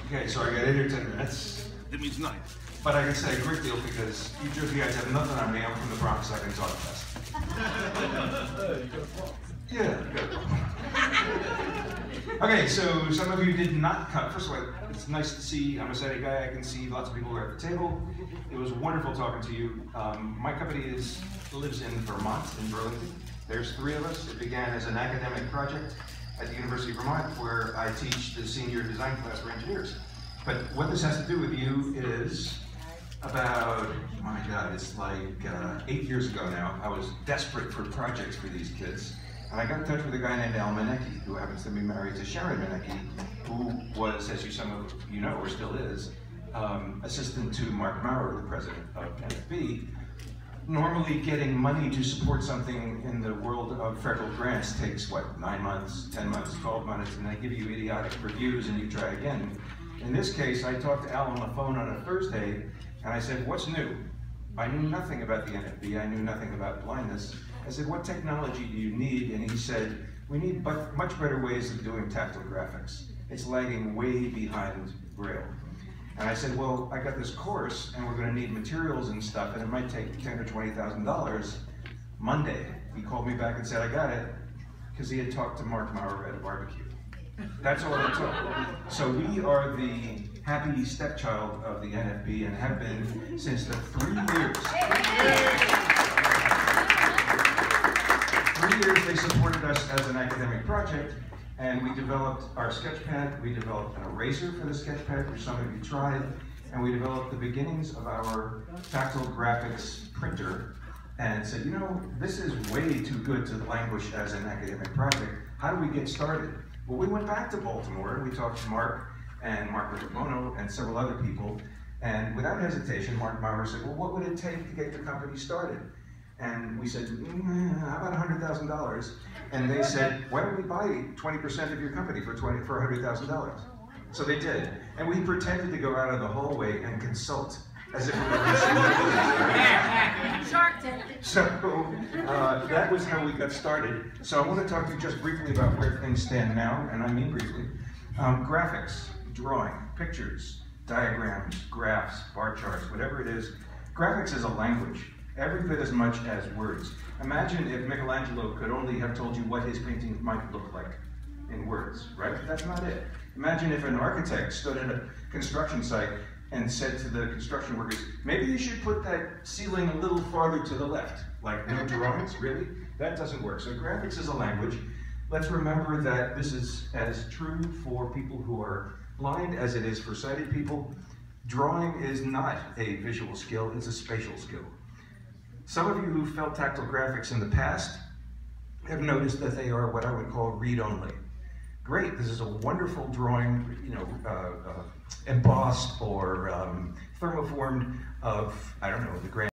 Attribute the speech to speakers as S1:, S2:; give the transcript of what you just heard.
S1: Okay, so I got 8 or 10 minutes.
S2: It means 9.
S1: But I can say a great deal because you Jersey guys have nothing on me. I'm from the Bronx. I can talk fast. Yeah, good. Okay, so some of you did not come. First of all, it's nice to see. I'm a SETI guy. I can see lots of people who are at the table. It was wonderful talking to you. My company lives in Vermont, in Burlington. There's 3 of us. It began as an academic project at the University of Vermont, where I teach the senior design class for engineers. But what this has to do with you is about, my God, it's like 8 years ago now. I was desperate for projects for these kids. And I got in touch with a guy named Al Menecki, who happens to be married to Sharon Menecki, who was, as some of you know, or still is, assistant to Mark Maurer, the president of NFB. Normally getting money to support something in the world of federal grants takes, what, 9 months, 10 months, 12 months, and they give you idiotic reviews and you try again. In this case, I talked to Al on the phone on a Thursday, and I said, what's new? I knew nothing about the NFB, I knew nothing about blindness. I said, what technology do you need? And he said, we need much better ways of doing tactile graphics. It's lagging way behind Braille. And I said, well, I got this course, and we're going to need materials and stuff, and it might take $10,000 or $20,000. Monday, he called me back and said, I got it, because he had talked to Mark Maurer at a barbecue. That's all it took. So we are the happy stepchild of the NFB, and have been since the 3 years. 3 years they supported us as an academic project, and we developed our sketchpad, we developed an eraser for the sketchpad, which some of you tried, and we developed the beginnings of our tactile graphics printer, and said, you know, this is way too good to languish as an academic project. How do we get started? Well, we went back to Baltimore, and we talked to Mark and Mark Riccoboni and several other people, and without hesitation, Mark Maurer said, well, what would it take to get the company started? And we said, how about $100,000? And they said, why don't we buy 20% of your company for $100,000? So they did. And we pretended to go out of the hallway and consult as if we were
S3: Shark Tank.
S1: So that was how we got started. So I want to talk to you just briefly about where things stand now, and I mean briefly. Graphics, drawing, pictures, diagrams, graphs, bar charts, whatever it is. Graphics is a language. Every bit as much as words. Imagine if Michelangelo could only have told you what his painting might look like in words, right? That's not it. Imagine if an architect stood at a construction site and said to the construction workers, maybe you should put that ceiling a little farther to the left. Like, no drawings, really? That doesn't work. So graphics is a language. Let's remember that this is as true for people who are blind as it is for sighted people. Drawing is not a visual skill, it's a spatial skill. Some of you who felt tactile graphics in the past have noticed that they are what I would call read-only. Great, this is a wonderful drawing, you know, embossed or thermoformed of, I don't know, the grand